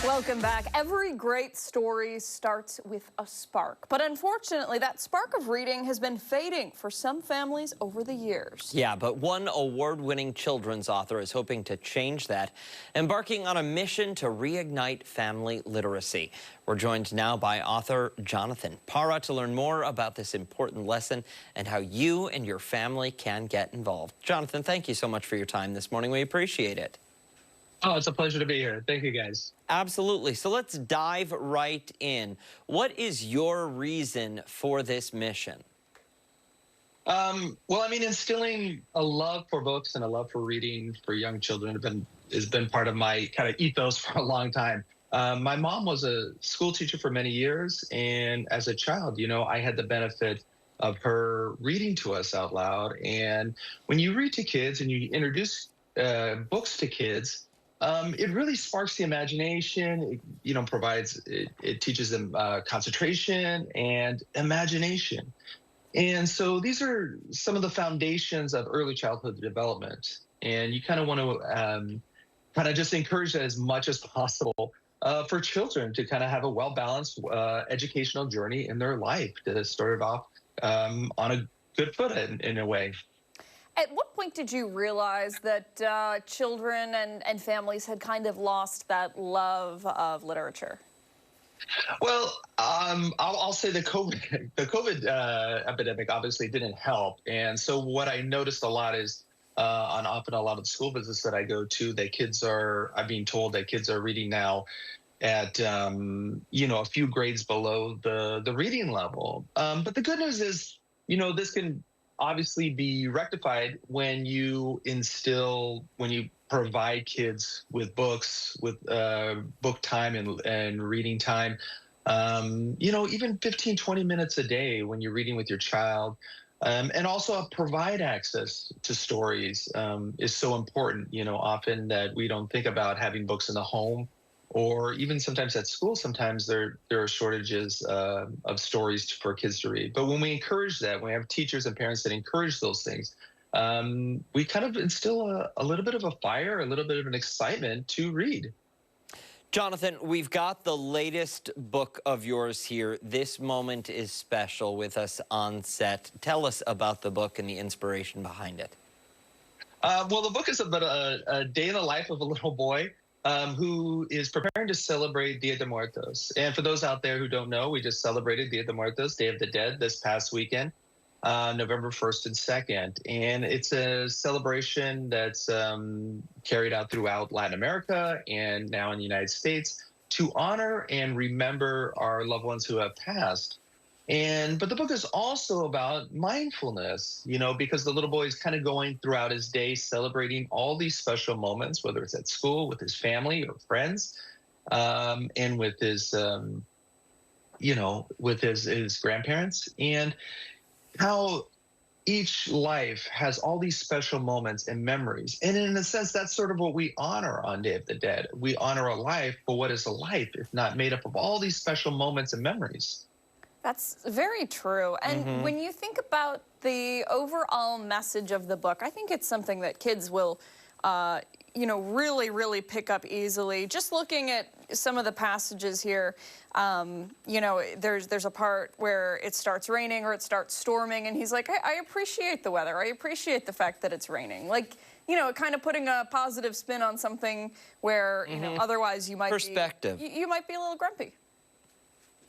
Welcome back. Every great story starts with a spark, but unfortunately that spark of reading has been fading for some families over the years. Yeah, but one award-winning children's author is hoping to change that, embarking on a mission to reignite family literacy. We're joined now by author John Parra to learn more about this important lesson and how you and your family can get involved. Jonathan, thank you so much for your time this morning. We appreciate it. Oh, it's a pleasure to be here. Thank you, guys. Absolutely. So let's dive right in. What is your reason for this mission? Well, I mean, instilling a love for books and a love for reading for young children has been part of my kind of ethos for a long time. My mom was a school teacher for many years, and as a child, I had the benefit of her reading to us out loud. And when you read to kids and you introduce books to kids, it really sparks the imagination. It teaches them concentration and imagination. And so these are some of the foundations of early childhood development. And you kind of want to kind of just encourage that as much as possible for children to kind of have a well-balanced educational journey in their life to start it off on a good foot in a way. At what point did you realize that children and families had kind of lost that love of literature? Well, I'll say the COVID epidemic obviously didn't help, and so what I noticed a lot is on often a lot of the school visits that I go to, that I'm being told that kids are reading now at a few grades below the reading level. But the good news is, this can obviously be rectified when you provide kids with books, with book time and reading time. Even 15, 20 minutes a day when you're reading with your child. And also provide access to stories is so important. Often that we don't think about having books in the home, or even sometimes at school, sometimes there are shortages of stories for kids to read. But when we encourage that, when we have teachers and parents that encourage those things, we kind of instill a little bit of a fire, a little bit of an excitement to read. Jonathan, we've got the latest book of yours here. This Moment is Special with us on set. Tell us about the book and the inspiration behind it. Well, the book is about a day in the life of a little boy who is preparing to celebrate Dia de Muertos. And for those out there who don't know, we just celebrated Dia de Muertos, Day of the Dead, this past weekend, November 1st and 2nd. And it's a celebration that's carried out throughout Latin America and now in the United States to honor and remember our loved ones who have passed. But the book is also about mindfulness, because the little boy is kind of going throughout his day celebrating all these special moments, whether it's at school, with his family or friends, and with his, with his grandparents, and how each life has all these special moments and memories. And in a sense, that's sort of what we honor on Day of the Dead. We honor a life, but what is a life if not made up of all these special moments and memories? That's very true. And when you think about the overall message of the book, I think it's something that kids will, really, really pick up easily. Just looking at some of the passages here, there's a part where it starts raining or it starts storming, and he's like, I appreciate the weather. I appreciate the fact that it's raining. Like, kind of putting a positive spin on something where, otherwise you might Perspective. you might be a little grumpy.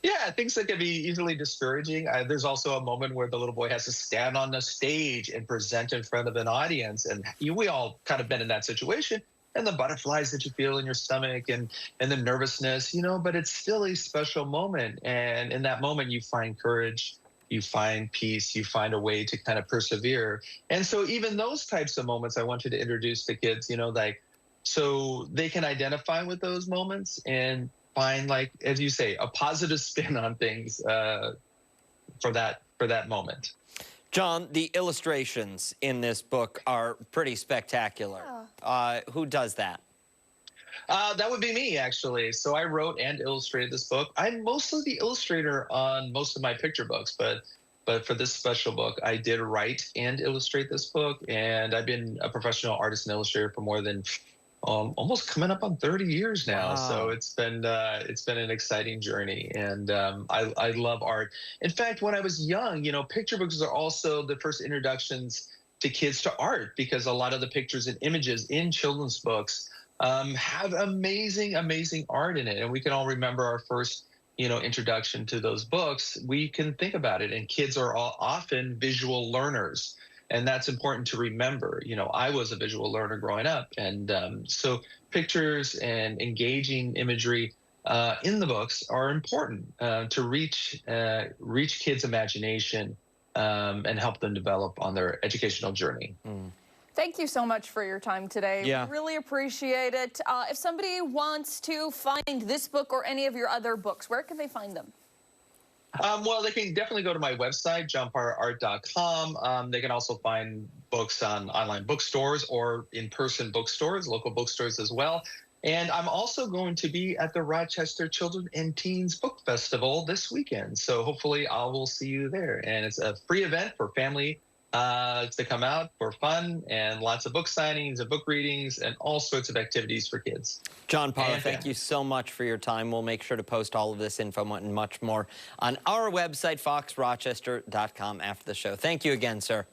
Yeah, things that can be easily discouraging. There's also a moment where the little boy has to stand on the stage and present in front of an audience. And we all kind of been in that situation. And the butterflies that you feel in your stomach and the nervousness, but it's still a special moment. And in that moment, you find courage, you find peace, you find a way to kind of persevere. And so even those types of moments I wanted to introduce to kids, so they can identify with those moments and find, like, as you say, a positive spin on things for that moment. John, the illustrations in this book are pretty spectacular. Who does that? That would be me, actually. So I wrote and illustrated this book. I'm mostly the illustrator on most of my picture books, but for this special book, I did write and illustrate this book. And I've been a professional artist and illustrator for more than almost coming up on 30 years now. Wow. So it's been an exciting journey, and I love art. In fact, when I was young, picture books are also the first introductions to kids to art, because a lot of the pictures and images in children's books have amazing, amazing art in it, and we can all remember our first introduction to those books. We can think about it, and kids are often visual learners. And that's important to remember. I was a visual learner growing up, and so pictures and engaging imagery in the books are important to reach kids' imagination and help them develop on their educational journey. Thank you so much for your time today. Yeah. We really appreciate it. If somebody wants to find this book or any of your other books, where can they find them? Well, they can definitely go to my website, johnparraart.com. They can also find books on online bookstores or in-person bookstores, local bookstores as well. And I'm also going to be at the Rochester Children and Teens Book Festival this weekend. So hopefully I will see you there. And it's a free event for family to come out for fun, and lots of book signings and book readings and all sorts of activities for kids. John Parra, thank you so much for your time. We'll make sure to post all of this info and much more on our website, foxrochester.com, after the show. Thank you again, sir.